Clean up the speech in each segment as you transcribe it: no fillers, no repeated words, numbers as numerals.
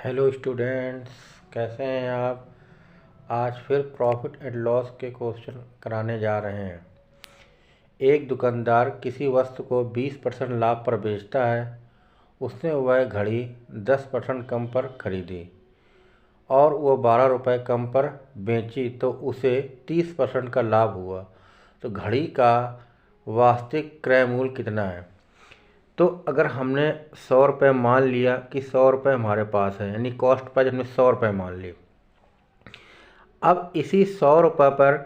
Hello students, कैसे हैं आप। आज फिर प्रॉफिट एंड लॉस के क्वेश्चन कराने जा रहे हैं। एक दुकानदार किसी वस्तु को 20% लाभ पर बेचता है। उसने वह घड़ी 10% कम पर खरीदी और वो 12 रुपये कम पर बेची तो उसे 30% का लाभ हुआ। तो घड़ी का वास्तविक क्रय मूल्य कितना है। तो अगर हमने 100 रुपये मान लिया कि 100 रुपये हमारे पास है, यानी कॉस्ट प्राइस हमने 100 रुपये मान ली। अब इसी 100 रुपये पर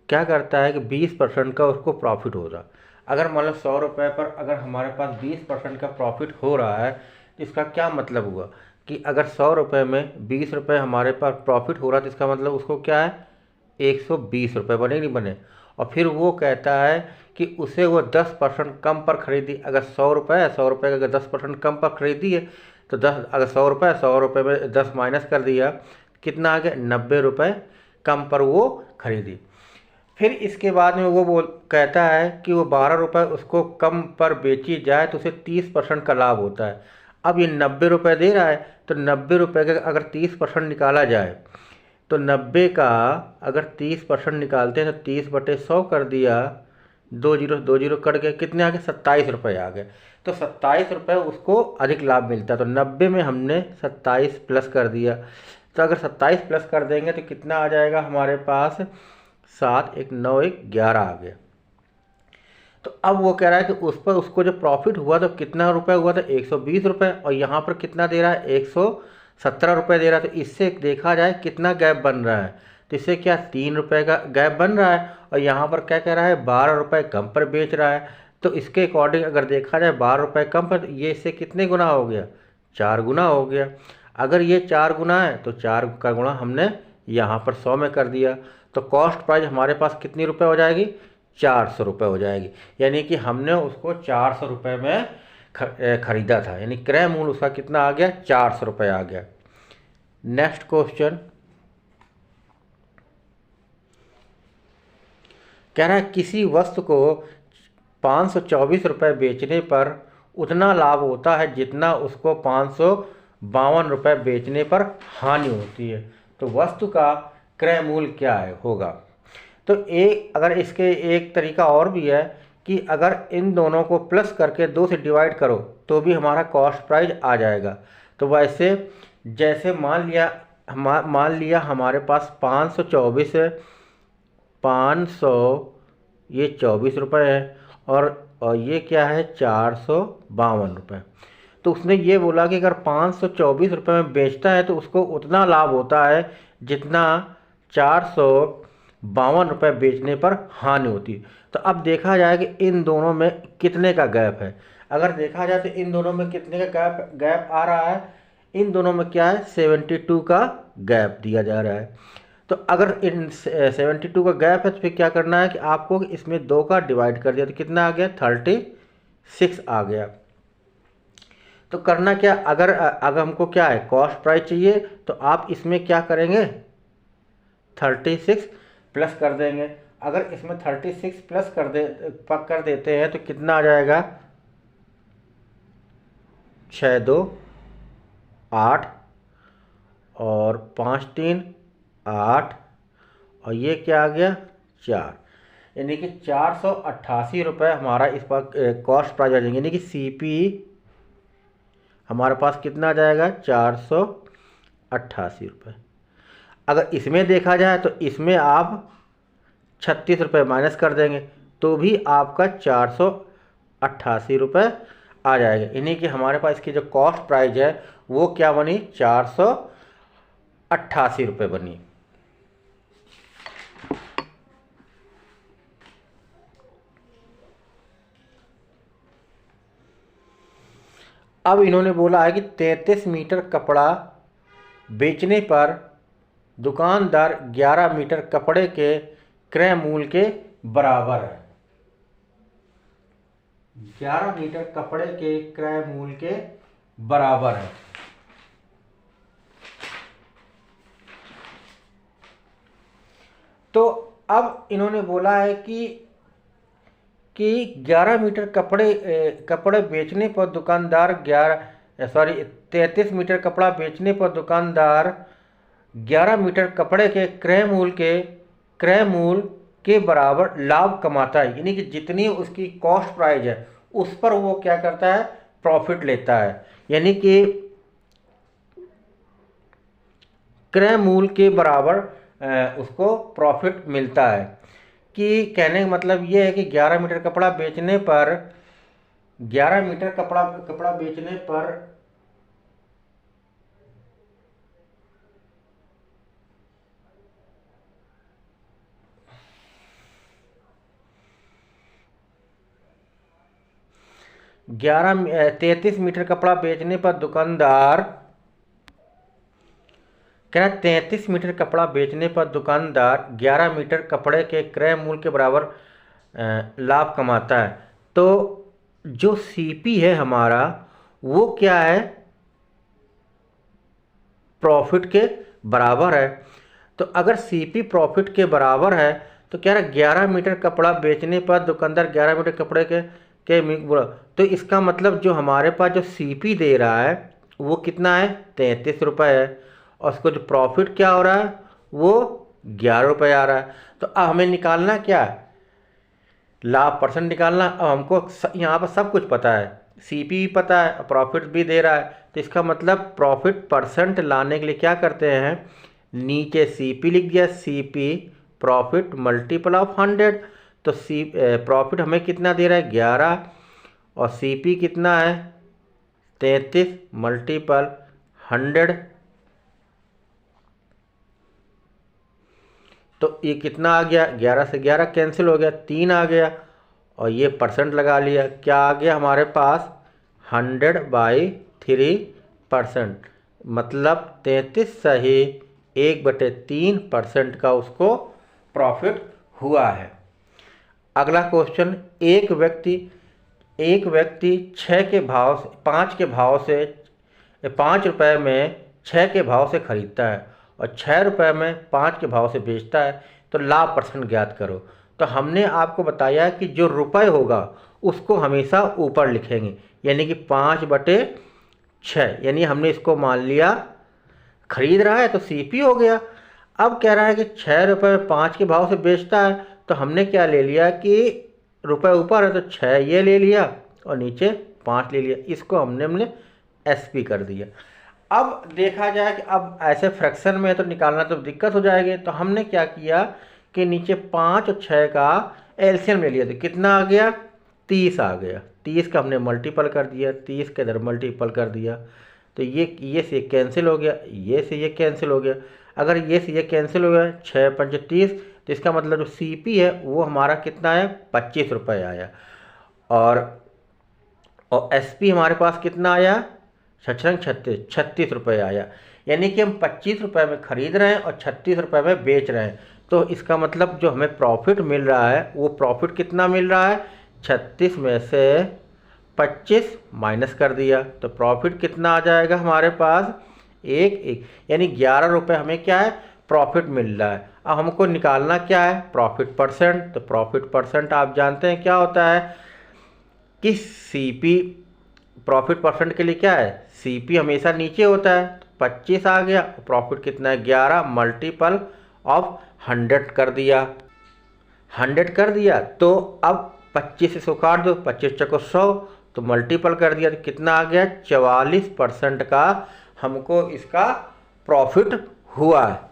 क्या करता है कि 20% का उसको प्रॉफिट होगा। अगर मान लो 100 रुपये पर अगर हमारे पास 20% का प्रॉफिट हो रहा है तो इसका क्या मतलब हुआ कि अगर 100 रुपये में 20 रुपये हमारे पास प्रॉफिट हो रहा है तो इसका मतलब उसको क्या है, 120 रुपये बने नहीं बने। और फिर वो कहता है कि उसे वो 10% कम पर खरीदी। अगर 100 रुपये है, 100 रुपये का अगर 10% कम पर खरीदी है तो 10, अगर 100 रुपये 100 रुपये में 10 माइनस कर दिया, कितना आ गया, 90 रुपये कम पर वो खरीदी। फिर इसके बाद में वो कहता है कि वो 12 रुपये उसको कम पर बेची जाए तो उसे 30% का लाभ होता है। अब ये 90 रुपये दे रहा है तो 90 रुपये का अगर 30% निकाला जाए तो 90 का अगर 30% निकालते हैं तो 30/100 कर दिया, 2 जीरो कट गए, कितने आ गए, 27 रुपये आ गए। तो 27 रुपये उसको अधिक लाभ मिलता है। तो 90 में हमने 27 प्लस कर दिया। तो अगर 27 प्लस कर देंगे तो कितना आ जाएगा हमारे पास, 7 1 9 1 11 आ गया। तो अब वो कह रहा है कि उस पर उसको जो प्रॉफिट हुआ तो कितना रुपए हुआ था, 120 रुपये, और यहाँ पर कितना दे रहा है, 117 रुपये दे रहा है। तो इससे देखा जाए कितना गैप बन रहा है, तो इससे क्या 3 रुपये का गैप बन रहा है। और यहाँ पर क्या कह रहा है, 12 रुपये कम पर बेच रहा है। तो इसके अकॉर्डिंग अगर देखा जाए 12 रुपये कम पर, ये इससे कितने गुना हो गया, 4 गुना हो गया। अगर ये 4 गुना है तो 4 का गुणा हमने यहाँ पर 100 में कर दिया। तो कॉस्ट प्राइस हमारे पास कितनी रुपये हो जाएगी, 400 रुपये हो जाएगी। यानी कि हमने उसको 400 रुपये में खरीदा था, यानी क्रय मूल्य उसका कितना आ गया, 400 रुपये आ गया। नेक्स्ट क्वेश्चन कह रहा है किसी वस्तु को 524 रुपये बेचने पर उतना लाभ होता है जितना उसको 552 रुपये बेचने पर हानि होती है। तो वस्तु का क्रय मूल्य क्या है होगा। तो एक अगर इसके एक तरीका और भी है कि अगर इन दोनों को प्लस करके 2 से डिवाइड करो तो भी हमारा कॉस्ट प्राइस आ जाएगा। तो वैसे जैसे मान लिया हमारे पास 524 है, 500 ये 24 रुपये है और ये क्या है, 452 रुपये। तो उसने ये बोला कि अगर 524 रुपये में बेचता है तो उसको उतना लाभ होता है जितना 452 रुपये बेचने पर हानि होती है। तो अब देखा जाए कि इन दोनों में कितने का गैप है। अगर देखा जाए तो इन दोनों में कितने का गैप आ रहा है, इन दोनों में क्या है, 72 का गैप दिया जा रहा है। तो अगर इन 72 का गैप है तो फिर क्या करना है कि आपको इसमें 2 का डिवाइड कर दिया तो कितना आ गया, 36 आ गया। तो करना क्या, अगर हमको क्या है, कॉस्ट प्राइस चाहिए, तो आप इसमें क्या करेंगे, 36 प्लस कर देंगे। अगर इसमें 36 प्लस कर देते हैं तो कितना आ जाएगा, 6 2 8 और 5 3 8 और ये क्या आ गया, 4, यानी कि 488 रुपये हमारा इस पर कॉस्ट प्राइस आ जाएंगे। यानी कि सीपी हमारे पास कितना आ जाएगा, 488 रुपये। अगर इसमें देखा जाए तो इसमें आप 36 रुपये माइनस कर देंगे तो भी आपका 488 रुपये आ जाएगा। यानी कि हमारे पास इसकी जो कॉस्ट प्राइस है वो क्या बनी, 488 रुपये बनी। अब इन्होंने बोला है कि 33 मीटर कपड़ा बेचने पर दुकानदार 11 मीटर कपड़े के क्रय मूल्य के बराबर है। 11 मीटर कपड़े के क्रय मूल्य के बराबर है। तो अब इन्होंने बोला है कि 11 मीटर कपड़े बेचने पर दुकानदार सॉरी 33 मीटर कपड़ा बेचने पर दुकानदार 11 मीटर कपड़े के क्रय मूल्य के बराबर लाभ कमाता है। यानी कि जितनी उसकी कॉस्ट प्राइस है उस पर वो क्या करता है, प्रॉफिट लेता है। यानी कि क्रय मूल्य के बराबर उसको प्रॉफिट मिलता है। कि कहने का मतलब ये है कि 11 मीटर कपड़ा बेचने पर 11 मीटर कपड़ा बेचने पर 33 मीटर कपड़ा बेचने पर दुकानदार, कह रहा 33 मीटर कपड़ा बेचने पर दुकानदार 11 मीटर कपड़े के क्रय मूल्य के बराबर लाभ कमाता है। तो जो सीपी है हमारा वो क्या है, प्रॉफिट के बराबर है। तो अगर सीपी प्रॉफिट के बराबर है तो क्या रहा, 11 मीटर कपड़ा बेचने पर दुकानदार 11 मीटर कपड़े के तो इसका मतलब जो हमारे पास जो सीपी दे रहा है वो कितना है, 33 रुपये है, और उसको जो प्रॉफिट क्या हो रहा है वो 11 रुपये आ रहा है। तो अब हमें निकालना क्या है, लाभ परसेंट निकालना। अब हमको यहाँ पर सब कुछ पता है, सीपी भी पता है, प्रॉफिट भी दे रहा है। तो इसका मतलब प्रॉफिट परसेंट लाने के लिए क्या करते हैं, नीचे सीपी लिख दिया, सीपी प्रॉफिट मल्टीपल ऑफ 100। तो प्रॉफिट हमें कितना दे रहा है, 11, और सीपी कितना है, 33 मल्टीपल 100। तो ये कितना आ गया, 11 से 11 कैंसिल हो गया, 3 आ गया, और ये परसेंट लगा लिया। क्या आ गया हमारे पास, 100/3%, मतलब 33 सही 1/3% का उसको प्रॉफिट हुआ है। अगला क्वेश्चन, एक व्यक्ति 5 रुपये में 6 के भाव से खरीदता है और 6 रुपये में 5 के भाव से बेचता है, तो लाभ परसेंट ज्ञात करो। तो हमने आपको बताया कि जो रुपए होगा उसको हमेशा ऊपर लिखेंगे, यानी कि 5/6, यानी हमने इसको मान लिया खरीद रहा है तो सीपी हो गया। अब कह रहा है कि 6 रुपये 5 के भाव से बेचता है, तो हमने क्या ले लिया कि रुपए ऊपर है तो 6 ये ले लिया और नीचे 5 ले लिया, इसको हमने एसपी कर दिया। अब देखा जाए कि अब ऐसे फ्रैक्शन में तो निकालना तो दिक्कत हो जाएगी, तो हमने क्या किया कि नीचे 5 और 6 का एलसीएम ले लिया, तो कितना आ गया, 30 आ गया। 30 का हमने मल्टीपल कर दिया, 30 के इधर मल्टीपल कर दिया, तो ये से कैंसिल हो गया, ये से ये कैंसिल हो गया। अगर ये से ये कैंसिल हो गया, 6 पंच 30, तो इसका मतलब जो सीपी है वो हमारा कितना है, 25 रुपये आया। और एसपी हमारे पास कितना आया, 36 रुपये आया। यानी कि हम 25 रुपये में खरीद रहे हैं और 36 रुपये में बेच रहे हैं। तो इसका मतलब जो हमें प्रॉफिट मिल रहा है वो प्रॉफिट कितना मिल रहा है, 36 में से 25 माइनस कर दिया, तो प्रॉफिट कितना आ जाएगा हमारे पास, 1, यानी 11 रुपये हमें क्या है, प्रॉफिट मिल रहा है। अब हमको निकालना क्या है, प्रॉफिट परसेंट। तो प्रॉफिट परसेंट आप जानते हैं क्या होता है कि सीपी प्रॉफिट परसेंट के लिए क्या है, सीपी हमेशा नीचे होता है। 25 आ गया, प्रॉफिट कितना है, 11 मल्टीपल ऑफ 100 कर दिया, 100 कर दिया। तो अब 25 से 100 काट दो, 25 चको 100, तो मल्टीपल कर दिया, तो कितना आ गया, 44% का हमको इसका प्रॉफिट हुआ है।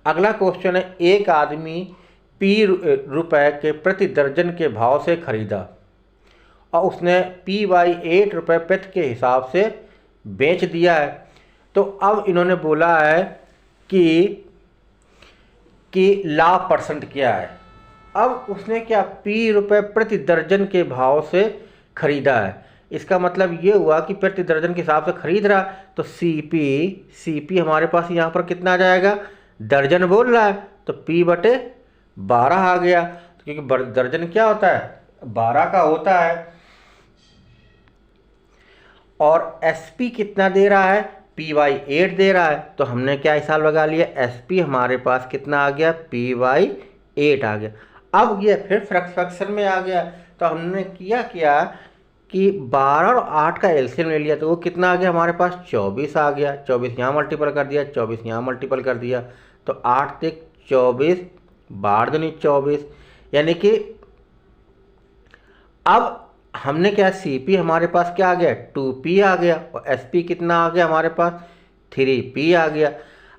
अगला क्वेश्चन है, एक आदमी P रुपए के प्रति दर्जन के भाव से खरीदा और उसने P/8 रुपये प्रति के हिसाब से बेच दिया है। तो अब इन्होंने बोला है कि लाभ परसेंट क्या है। अब उसने क्या, P रुपये प्रति दर्जन के भाव से खरीदा है, इसका मतलब ये हुआ कि प्रति दर्जन के हिसाब से खरीद रहा, तो सीपी हमारे पास यहाँ पर कितना आ जाएगा, दर्जन बोल रहा है तो P/12 आ गया, क्योंकि दर्जन क्या होता है, 12 का होता है। और एसपी कितना दे रहा है, P/8 दे रहा है, तो हमने क्या हिसाब लगा लिया, SP हमारे पास कितना आ गया, P/8 आ गया। अब ये फिर फ्रैक्शन में आ गया, तो हमने क्या किया कि 12 और 8 का एलसीएम ले लिया, तो वो कितना आ गया हमारे पास, 24 आ गया। 24 यहाँ मल्टीपल कर दिया, 24 यहाँ मल्टीपल कर दिया, तो 8 तिक 24, 12 दूनी 24, यानी कि अब हमने क्या, CP हमारे पास क्या आ गया, 2P आ गया, और SP कितना आ गया हमारे पास, 3P आ गया।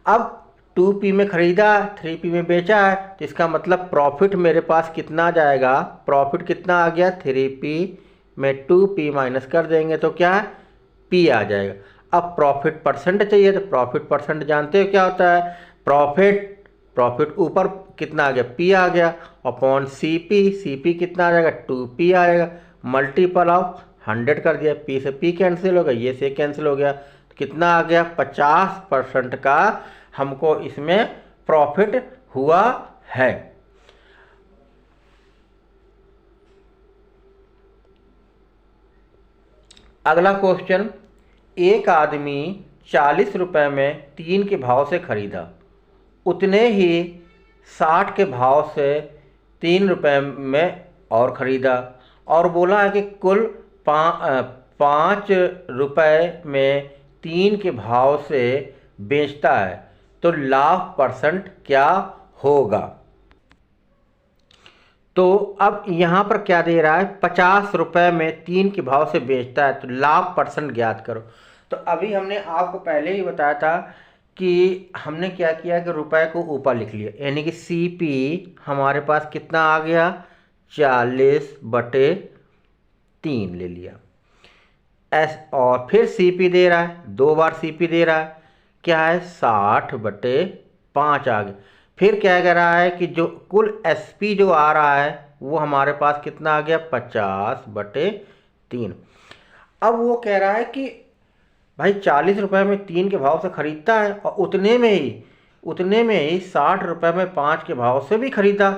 अब 2P में खरीदा, 3P में बेचा है, तो इसका मतलब प्रॉफिट मेरे पास कितना आ जाएगा, प्रॉफिट कितना आ गया, 3P में 2P माइनस कर देंगे तो क्या है, P आ जाएगा। अब प्रॉफिट परसेंट चाहिए, तो प्रॉफिट परसेंट जानते हो क्या होता है, प्रॉफिट ऊपर कितना आ गया, P आ गया, अपॉन CP कितना आ जाएगा, 2P आएगा, मल्टीपल ऑफ 100 कर दिया, P से P कैंसिल हो गया, ये से कैंसिल हो गया, तो कितना आ गया, 50% का हमको इसमें प्रॉफिट हुआ है। अगला क्वेश्चन, एक आदमी 40 रुपये में 3 के भाव से खरीदा, उतने ही 60 के भाव से 3 रुपये में और ख़रीदा, और बोला है कि कुल 5 रुपये में 3 के भाव से बेचता है, तो लाभ परसेंट क्या होगा। तो अब यहाँ पर क्या दे रहा है, 50 रुपये में 3 के भाव से बेचता है, तो लाभ परसेंट ज्ञात करो। तो अभी हमने आपको पहले ही बताया था कि हमने क्या किया कि रुपए को ऊपर लिख लिया, यानी कि CP हमारे पास कितना आ गया, 40/3 ले लिया। और फिर CP दे रहा है, 2 बार CP दे रहा है, क्या है, 60/5 आ गया। फिर क्या कह रहा है कि जो कुल SP जो आ रहा है वो हमारे पास कितना आ गया, 50/3। अब वो कह रहा है कि भाई 40 रुपये में 3 के भाव से खरीदता है, और उतने में ही 60 रुपये में 5 के भाव से भी खरीदा,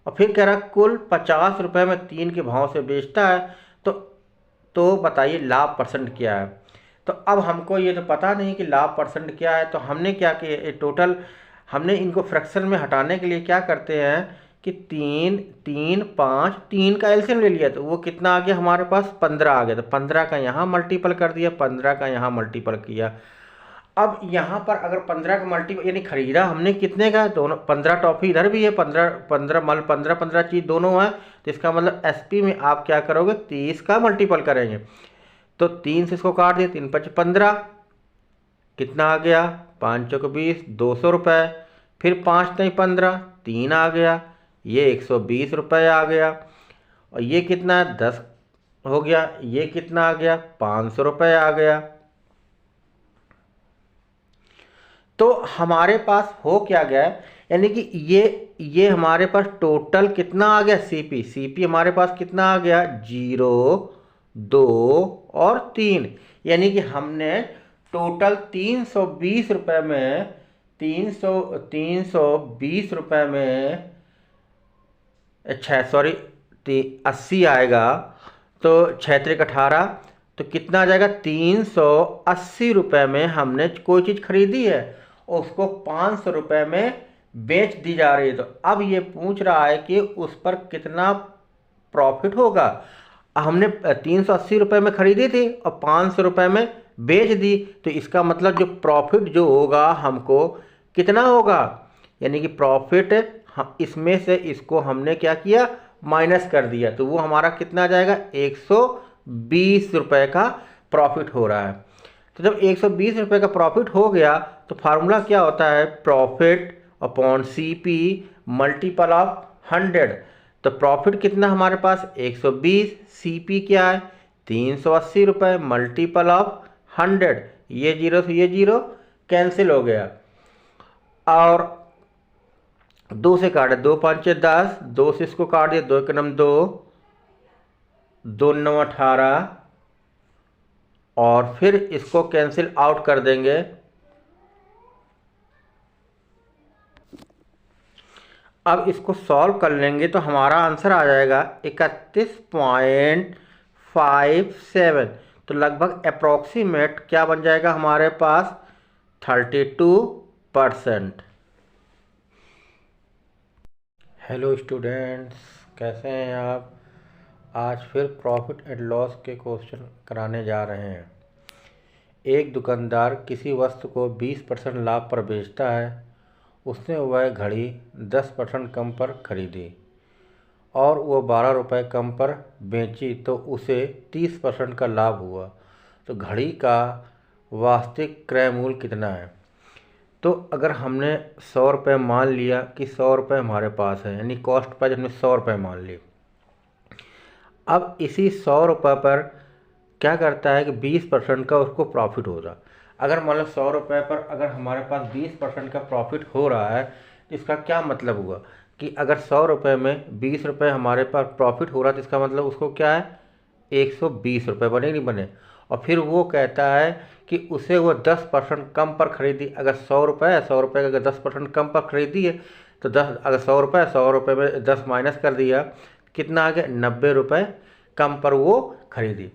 और फिर कह रहा है कुल 50 रुपये में 3 के भाव से बेचता है, तो बताइए लाभ परसेंट क्या है। तो अब हमको ये तो पता नहीं कि लाभ परसेंट क्या है, तो हमने क्या किया, टोटल हमने इनको फ्रैक्शन में हटाने के लिए क्या करते हैं कि 3, 3, 5, 3 का एलसीएम ले लिया, तो वो कितना आ गया हमारे पास, 15 आ गया, तो 15 का यहाँ मल्टीपल कर दिया, 15 का यहाँ मल्टीपल किया। अब यहाँ पर अगर 15 का मल्टीपल, यानी खरीदा हमने कितने का, दोनों 15 टॉफी इधर भी है, 15 चीज़ दोनों है, तो इसका मतलब SP में आप क्या करोगे, 30 का मल्टीपल करेंगे, तो 3 से इसको काट दिया, 3 5 15, कितना आ गया, 5 चौक 20, 200 रुपये, फिर 5 नहीं 15, 3 आ गया, ये 120 रुपये आ गया, और ये कितना 10 हो गया, ये कितना आ गया, 500 रुपये आ गया। तो हमारे पास हो क्या गया, यानी कि ये हमारे पास टोटल कितना आ गया, CP हमारे पास कितना आ गया, 0, 2 और 3, यानी कि हमने टोटल 320 रुपये में 320 रुपये में 80 आएगा, तो 6 त्रिक 18, तो कितना आ जाएगा, 380 रुपये में हमने कोई चीज़ खरीदी है, उसको 500 रुपये में बेच दी जा रही है। तो अब ये पूछ रहा है कि उस पर कितना प्रॉफिट होगा। हमने 380 रुपये में खरीदी थी और 500 रुपये में बेच दी, तो इसका मतलब जो प्रॉफिट जो होगा हमको कितना होगा, यानी कि प्रॉफिट इसमें से इसको हमने क्या किया, माइनस कर दिया, तो वो हमारा कितना आ जाएगा, 120 रुपये का प्रॉफिट हो रहा है। तो जब 120 रुपये का प्रॉफिट हो गया, तो फार्मूला क्या होता है, profit upon CP multiple of 100। तो प्रॉफिट कितना हमारे पास 120, CP क्या है 380 रुपये, मल्टीपल ऑफ 100, ये 0 से ये 0 कैंसिल हो गया, और 2 से काटे, 2 5 10, 2 से इसको काट दिया, 2 1 9 2, 2 9 18, और फिर इसको कैंसिल आउट कर देंगे। अब इसको सॉल्व कर लेंगे तो हमारा आंसर आ जाएगा 31.57। तो लगभग अप्रॉक्सीमेट क्या बन जाएगा हमारे पास, 32%। हेलो स्टूडेंट्स, कैसे हैं आप। आज फिर प्रॉफिट एंड लॉस के क्वेश्चन कराने जा रहे हैं। एक दुकानदार किसी वस्तु को 20% लाभ पर बेचता है। उसने वह घड़ी 10% कम पर खरीदी और वो 12 रुपये कम पर बेची तो उसे 30% का लाभ हुआ। तो घड़ी का वास्तविक क्रय मूल्य कितना है। तो अगर हमने 100 रुपये मान लिया कि 100 रुपये हमारे पास है, यानी कॉस्ट प्राइस हमने 100 रुपये मान ली। अब इसी 100 रुपये पर क्या करता है कि 20% का उसको प्रॉफिट होगा। अगर मान लो 100 रुपये पर अगर हमारे पास 20% का प्रॉफिट हो रहा है तो इसका क्या मतलब हुआ कि अगर 100 रुपये में 20 रुपये हमारे पास प्रॉफिट हो रहा है तो इसका मतलब उसको क्या है, 120 रुपये बने नहीं बने। और फिर वो कहता है कि उसे वो 10% कम पर खरीदी। अगर 100 रुपये है, 100 रुपये का अगर 10% कम पर खरीदी है तो 10, अगर 100 रुपये 100 रुपये में 10 माइनस कर दिया, कितना आ गया, 90 रुपये कम पर वो खरीदी।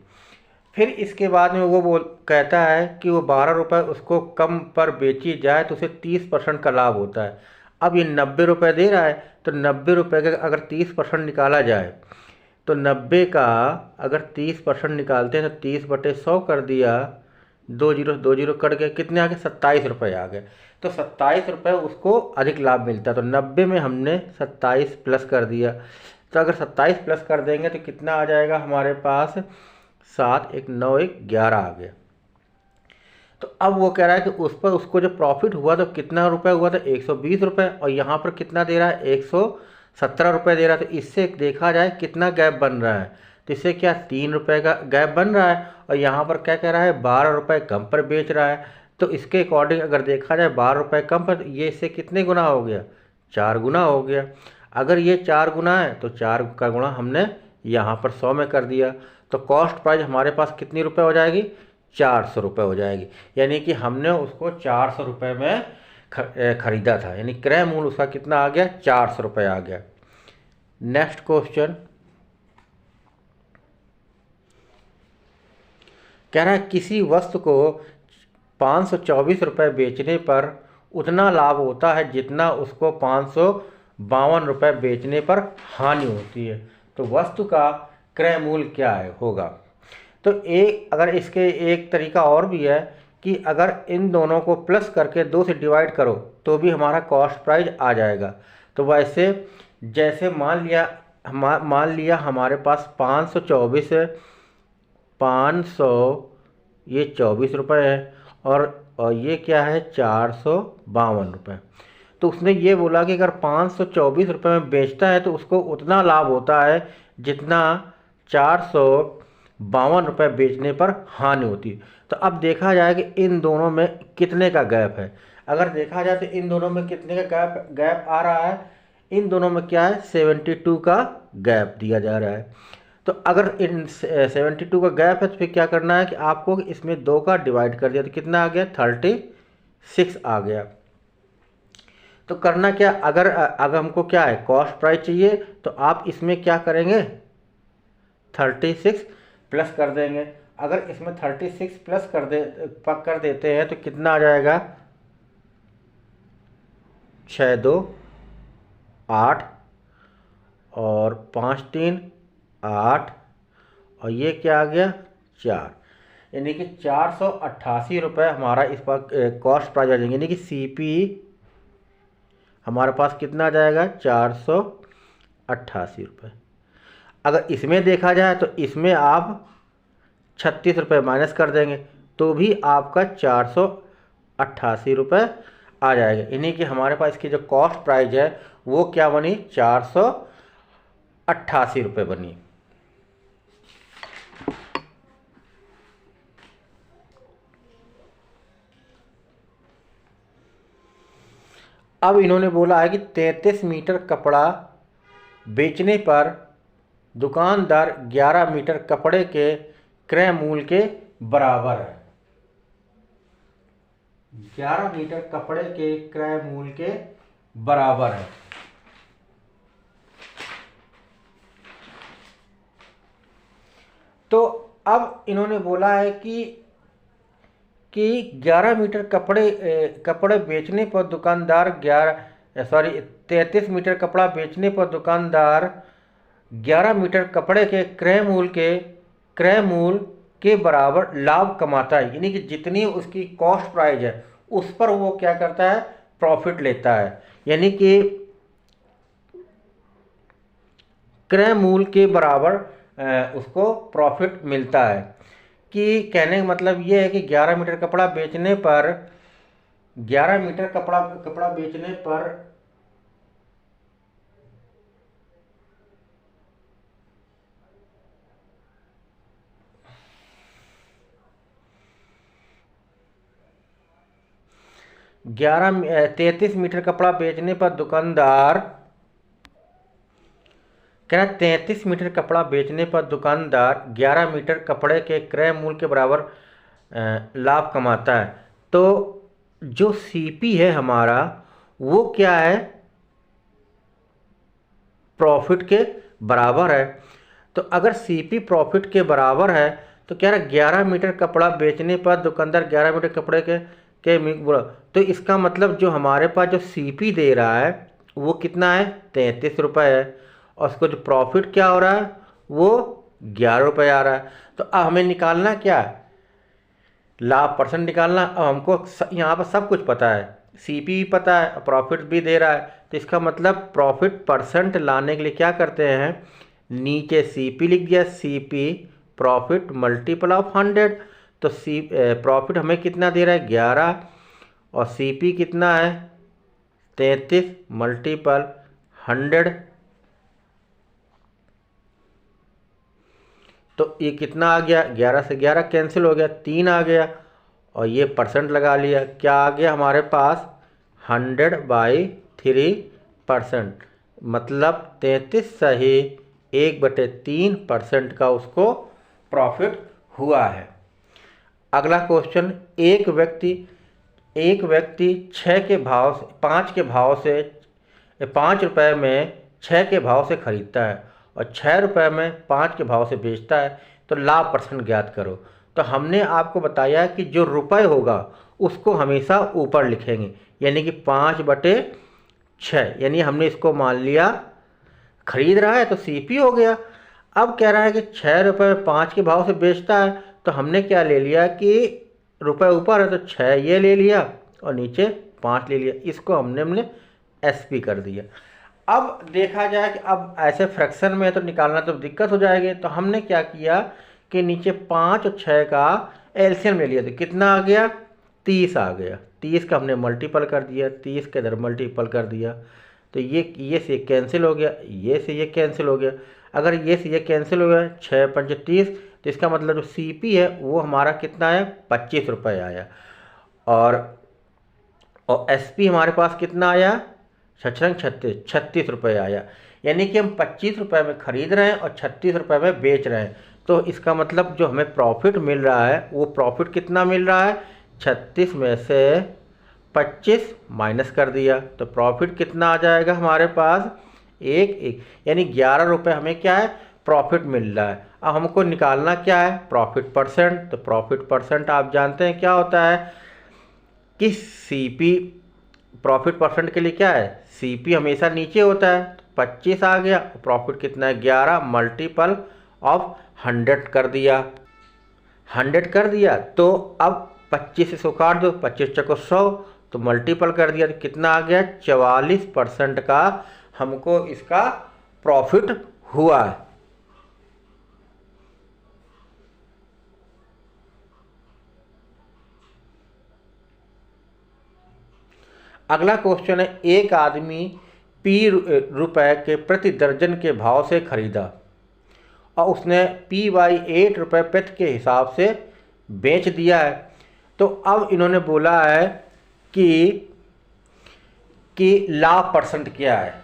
फिर इसके बाद में वो कहता है कि वो 12 रुपये उसको कम पर बेची जाए तो उसे 30% का लाभ होता है। अब ये 90 रुपये दे रहा है तो 90 रुपये का अगर 30% निकाला जाए तो 90 का अगर 30% निकालते हैं तो 30/100 कर दिया, 2 जीरो कट गए, कितने आ गए, 27 रुपये आ गए। तो 27 रुपये उसको अधिक लाभ मिलता है। तो 90 में हमने 27 प्लस कर दिया। तो अगर 27 प्लस कर देंगे तो कितना आ जाएगा हमारे पास, 7 1 9 1 11 आ गया। तो अब वो कह रहा है कि उस पर उसको जो प्रॉफिट हुआ तो कितना रुपए हुआ था, 120 रुपये, और यहाँ पर कितना दे रहा है, 117 रुपये दे रहा है। तो इससे देखा जाए कितना गैप बन रहा है, तो इससे क्या 3 रुपये का गैप बन रहा है। और यहाँ पर क्या कह रहा है, 12 रुपये कम पर बेच रहा है। तो इसके अकॉर्डिंग अगर देखा जाए 12 रुपये कम पर, ये इससे कितने गुना हो गया, 4 गुना हो गया। अगर ये 4 गुना है तो 4 का गुणा हमने यहाँ पर 100 में कर दिया। तो कॉस्ट प्राइस हमारे पास कितनी रुपये हो जाएगी, 400 रुपये हो जाएगी। यानी कि हमने उसको 400 रुपये में खरीदा था, यानी क्रय मूल्य उसका कितना आ गया, 400 रुपये आ गया। नेक्स्ट क्वेश्चन कह रहा है किसी वस्तु को 524 रुपये बेचने पर उतना लाभ होता है जितना उसको 552 रुपये बेचने पर हानि होती है। तो वस्तु का क्रय मूल्य क्या है होगा। तो अगर इसके एक तरीका और भी है कि अगर इन दोनों को प्लस करके 2 से डिवाइड करो तो भी हमारा कॉस्ट प्राइस आ जाएगा। तो वैसे जैसे मान लिया हमारे पास 524 है, 500 ये 24 रुपये है, और ये क्या है, 452 रुपये। तो उसने ये बोला कि अगर 524 रुपये में बेचता है तो उसको उतना लाभ होता है जितना 452 रुपये बेचने पर हानि होती है। तो अब देखा जाए कि इन दोनों में कितने का गैप है। अगर देखा जाए तो इन दोनों में कितने का गैप आ रहा है, इन दोनों में क्या है, 72 का गैप दिया जा रहा है। तो अगर इन 72 का गैप है तो फिर क्या करना है कि आपको इसमें 2 का डिवाइड कर दिया तो कितना आ गया, 36 आ गया। तो करना क्या, अगर हमको क्या है, कॉस्ट प्राइस चाहिए, तो आप इसमें क्या करेंगे, 36 प्लस कर देंगे। अगर इसमें 36 प्लस कर देते हैं तो कितना आ जाएगा, 6 2 8 और 5 3 8, और ये क्या आ गया, 4, यानी कि 488 रुपये हमारा इस पर कॉस्ट प्राइस आ जाएंगे। यानी कि CP हमारे पास कितना आ जाएगा, 488 रुपये। अगर इसमें देखा जाए तो इसमें आप 36 रुपये माइनस कर देंगे तो भी आपका 488 रुपये आ जाएगा। यानी कि हमारे पास इसकी जो कॉस्ट प्राइस है वो क्या बनी, 488 रुपये बनी। अब इन्होंने बोला है कि 33 मीटर कपड़ा बेचने पर दुकानदार 11 मीटर कपड़े के क्रय मूल्य के बराबर है। 11 मीटर कपड़े के क्रय मूल्य के बराबर है। तो अब इन्होंने बोला है कि कि 11 मीटर कपड़े बेचने पर दुकानदार 33 मीटर कपड़ा बेचने पर दुकानदार 11 मीटर कपड़े के क्रय मूल के बराबर लाभ कमाता है। यानी कि जितनी उसकी कॉस्ट प्राइस है उस पर वो क्या करता है, प्रॉफिट लेता है। यानी कि क्रय मूल के बराबर उसको प्रॉफिट मिलता है। कि कहने का मतलब ये है कि 11 मीटर कपड़ा बेचने पर 11 मीटर कपड़ा बेचने पर 33 मीटर कपड़ा बेचने पर दुकानदार 33 मीटर कपड़ा बेचने पर दुकानदार 11 मीटर कपड़े के क्रय मूल्य के बराबर लाभ कमाता है। तो जो सीपी है हमारा वो क्या है, प्रॉफिट के बराबर है। तो अगर सीपी प्रॉफिट के बराबर है तो क्या है, 11 मीटर कपड़ा बेचने पर दुकानदार 11 मीटर कपड़े के तो इसका मतलब जो हमारे पास जो सीपी दे रहा है वो कितना है, 33 रुपये है, और उसको जो प्रॉफिट क्या हो रहा है वो 11 रुपये आ रहा है। तो अब हमें निकालना क्या है, लाभ परसेंट निकालना। अब हमको यहाँ पर सब कुछ पता है, सीपी भी पता है, प्रॉफिट भी दे रहा है। तो इसका मतलब प्रॉफिट परसेंट लाने के लिए क्या करते हैं, नीचे सीपी लिख दिया, सीपी प्रॉफिट मल्टीपल ऑफ 100। तो प्रॉफिट हमें कितना दे रहा है, 11, और सीपी कितना है, 33 मल्टीपल 100। तो ये कितना आ गया, 11 से 11 कैंसिल हो गया, 3 आ गया, और ये परसेंट लगा लिया। क्या आ गया हमारे पास, 100/3%, मतलब 33 सही 1/3% का उसको प्रॉफिट हुआ है। अगला क्वेश्चन, एक व्यक्ति 5 रुपये में 6 के भाव से खरीदता है और 6 रुपये में 5 के भाव से बेचता है, तो लाभ परसेंट ज्ञात करो। तो हमने आपको बताया कि जो रुपए होगा उसको हमेशा ऊपर लिखेंगे, यानी कि 5/6, यानी हमने इसको मान लिया खरीद रहा है तो सीपी हो गया। अब कह रहा है कि 6 रुपये में 5 के भाव से बेचता है, तो हमने क्या ले लिया कि रुपए ऊपर है तो 6 ये ले लिया और नीचे 5 ले लिया, इसको हमने एसपी कर दिया। अब देखा जाए कि अब ऐसे फ्रैक्शन में तो निकालना तो दिक्कत हो जाएगी, तो हमने क्या किया कि नीचे 5 और 6 का एलसीएम ले लिया, तो कितना आ गया, 30 आ गया। 30 का हमने मल्टीपल कर दिया, 30 के इधर मल्टीपल कर दिया, तो ये से कैंसिल हो गया, ये से ये कैंसिल हो गया। अगर ये से ये कैंसिल हो गया, 6 × 5 = 30, तो इसका मतलब जो सीपी है वो हमारा कितना है, 25 रुपये आया। और एसपी हमारे पास कितना आया, 36 रुपये आया। यानी कि हम 25 रुपये में खरीद रहे हैं और 36 रुपये में बेच रहे हैं। तो इसका मतलब जो हमें प्रॉफिट मिल रहा है वो प्रॉफिट कितना मिल रहा है, 36 में से 25 माइनस कर दिया, तो प्रॉफिट कितना आ जाएगा हमारे पास, 1, यानी 11 रुपये हमें क्या है, प्रॉफिट मिल रहा है। अब हमको निकालना क्या है, प्रॉफिट परसेंट। तो प्रॉफिट परसेंट आप जानते हैं क्या होता है कि सीपी प्रॉफिट परसेंट के लिए क्या है, सीपी हमेशा नीचे होता है। 25 आ गया, प्रॉफिट कितना है, 11 मल्टीपल ऑफ 100 कर दिया, 100 कर दिया। तो अब 25 से 100 काट दो, 25 × 100, तो मल्टीपल कर दिया, तो कितना आ गया, 44% का हमको इसका प्रॉफिट हुआ है। अगला क्वेश्चन है, एक आदमी P रुपए के प्रति दर्जन के भाव से खरीदा और उसने P/8 रुपये प्रति के हिसाब से बेच दिया है। तो अब इन्होंने बोला है कि लाभ परसेंट क्या है।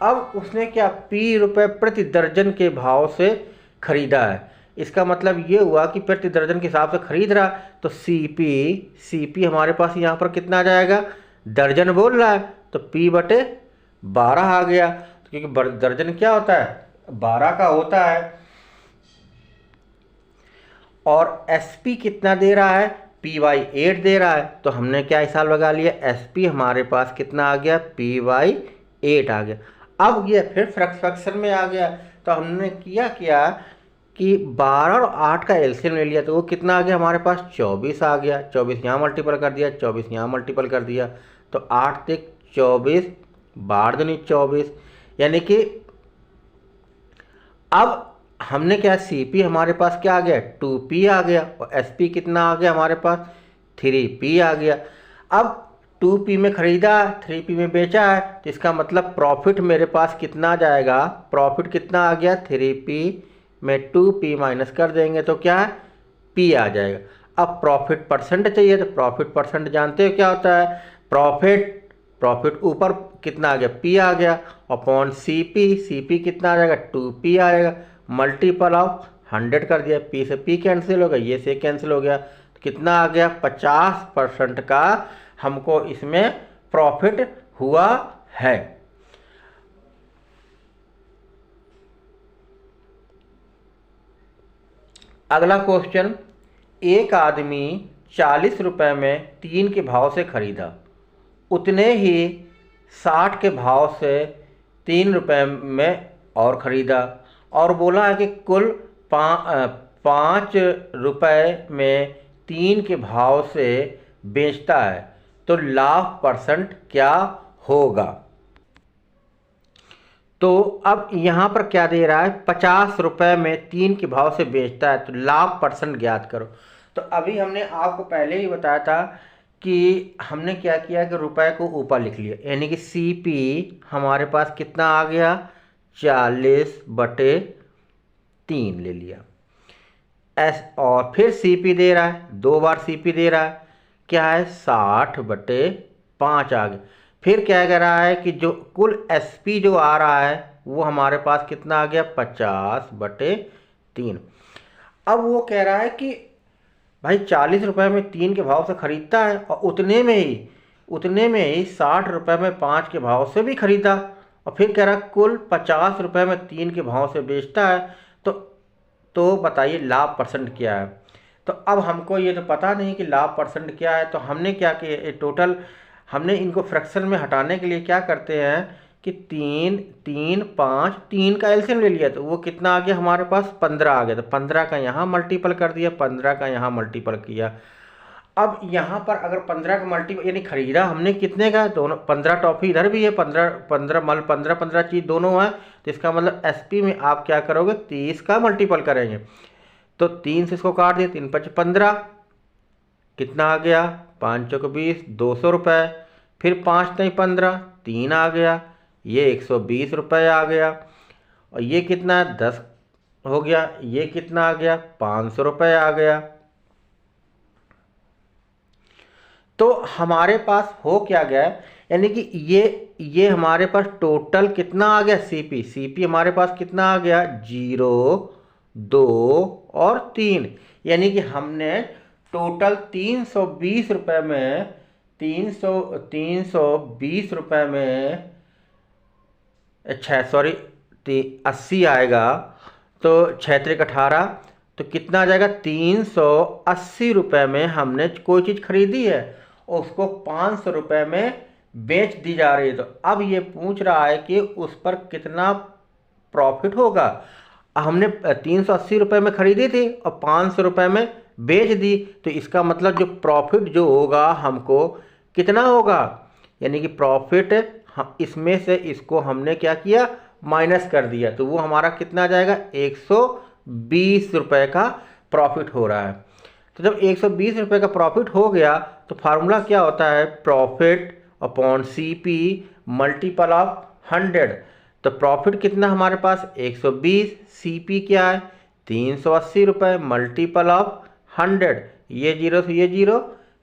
अब उसने क्या, P रुपये प्रति दर्जन के भाव से खरीदा है, इसका मतलब ये हुआ कि प्रति दर्जन के हिसाब से खरीद रहा, तो सीपी हमारे पास यहाँ पर कितना आ जाएगा, दर्जन बोल रहा है तो P/12 आ गया, क्योंकि दर्जन क्या होता है, 12 का होता है। और एसपी कितना दे रहा है, PY 8 दे रहा है, तो हमने क्या हिसाब लगा लिया, SP हमारे पास कितना आ गया, PY 8 आ गया। अब ये फिर फ्रैक्शन में आ गया, तो हमने क्या कि 12 और 8 का एलसीएम ले लिया, तो वो कितना आ गया हमारे पास, 24 आ गया। 24 यहाँ मल्टीपल कर दिया, 24 यहाँ मल्टीपल कर दिया, तो 8 तिक 24, 12 दूनी 24, यानी कि अब हमने क्या, CP हमारे पास क्या आ गया, 2P आ गया, और SP कितना आ गया हमारे पास, 3P आ गया। अब 2P में खरीदा, 3P में बेचा है, तो इसका मतलब प्रॉफिट मेरे पास कितना आ जाएगा, प्रॉफिट कितना आ गया, 3P में 2P माइनस कर देंगे तो क्या है, P आ जाएगा। अब प्रॉफिट परसेंट चाहिए, तो प्रॉफिट परसेंट जानते हो क्या होता है, प्रॉफिट ऊपर कितना आ गया, P आ गया, अपॉन CP कितना आ जाएगा, 2P आएगा, मल्टीपल ऑफ 100 कर दिया, P से P कैंसिल हो गया, ये से कैंसिल हो गया, तो कितना आ गया, 50% का हमको इसमें प्रॉफिट हुआ है। अगला क्वेश्चन, एक आदमी 40 रुपये में 3 के भाव से खरीदा, उतने ही 60 के भाव से 3 रुपये में और ख़रीदा, और बोला है कि कुल 5 रुपये में 3 के भाव से बेचता है, तो लाभ परसेंट क्या होगा। तो अब यहाँ पर क्या दे रहा है, 50 रुपये में 3 के भाव से बेचता है, तो लाभ परसेंट ज्ञात करो। तो अभी हमने आपको पहले ही बताया था कि हमने क्या किया कि रुपए को ऊपर लिख लिया, यानी कि CP हमारे पास कितना आ गया, 40/3 ले लिया। और फिर CP दे रहा है, 2 बार CP दे रहा है, क्या है, 60/5 आ गया। फिर क्या कह रहा है कि जो कुल SP जो आ रहा है वो हमारे पास कितना आ गया, 50/3। अब वो कह रहा है कि भाई 40 रुपये में 3 के भाव से खरीदता है, और उतने में ही 60 रुपये में 5 के भाव से भी खरीदा, और फिर कह रहा कुल 50 रुपये में 3 के भाव से बेचता है, तो बताइए लाभ परसेंट क्या है। तो अब हमको ये तो पता नहीं कि लाभ परसेंट क्या है, तो हमने क्या किया, टोटल हमने इनको फ्रैक्शन में हटाने के लिए क्या करते हैं कि 3, 3, 5, 3 का एलसीएम ले लिया, तो वो कितना आ गया हमारे पास, 15 आ गया, तो 15 का यहाँ मल्टीपल कर दिया, 15 का यहाँ मल्टीपल किया। अब यहाँ पर अगर 15 का मल्टीपल, यानी खरीदा हमने कितने का, दोनों 15 टॉफी इधर भी है, 15 चीज़ दोनों है, तो इसका मतलब SP में आप क्या करोगे, 30 का मल्टीपल करेंगे, तो 3 से इसको काट दिया, 3 5 15, कितना आ गया, 5 चौक 20, 200 रुपये, फिर 5 नहीं 15, 3 आ गया, ये 120 रुपये आ गया, और ये कितना 10 हो गया, ये कितना आ गया, 500 रुपये आ गया। तो हमारे पास हो क्या गया, यानी कि ये हमारे पास टोटल कितना आ गया, CP हमारे पास कितना आ गया, 0, 2 और 3, यानी कि हमने टोटल 320 रुपये में 320 रुपये में 80 आएगा, तो 6 18, तो कितना आ जाएगा, 380 रुपये में हमने कोई चीज़ खरीदी है, उसको 500 रुपये में बेच दी जा रही है। तो अब ये पूछ रहा है कि उस पर कितना प्रॉफिट होगा। हमने 380 रुपये में खरीदी थी और 500 रुपये में बेच दी, तो इसका मतलब जो प्रॉफिट जो होगा हमको कितना होगा, यानी कि प्रॉफिट इसमें से इसको हमने क्या किया, माइनस कर दिया, तो वो हमारा कितना आ जाएगा, 120 रुपये का प्रॉफिट हो रहा है। तो जब 120 रुपये का प्रॉफिट हो गया, तो फार्मूला क्या होता है, profit upon CP multiple of 100। तो प्रॉफिट कितना हमारे पास 120, CP क्या है 380 रुपये, मल्टीपल ऑफ 100, ये 0 से ये 0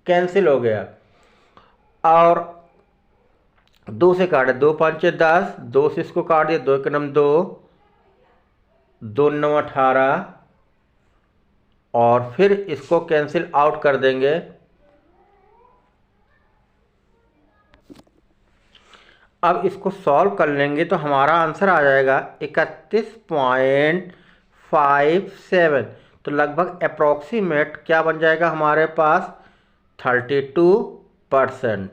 कैंसिल हो गया, और 2 से काटे, 2 5 10, 2 से इसको काट दिया, 2 1 9 2, 2 9 18, और फिर इसको कैंसिल आउट कर देंगे, अब इसको सॉल्व कर लेंगे तो हमारा आंसर आ जाएगा 31.57। तो लगभग अप्रॉक्सीमेट क्या बन जाएगा हमारे पास, 32%।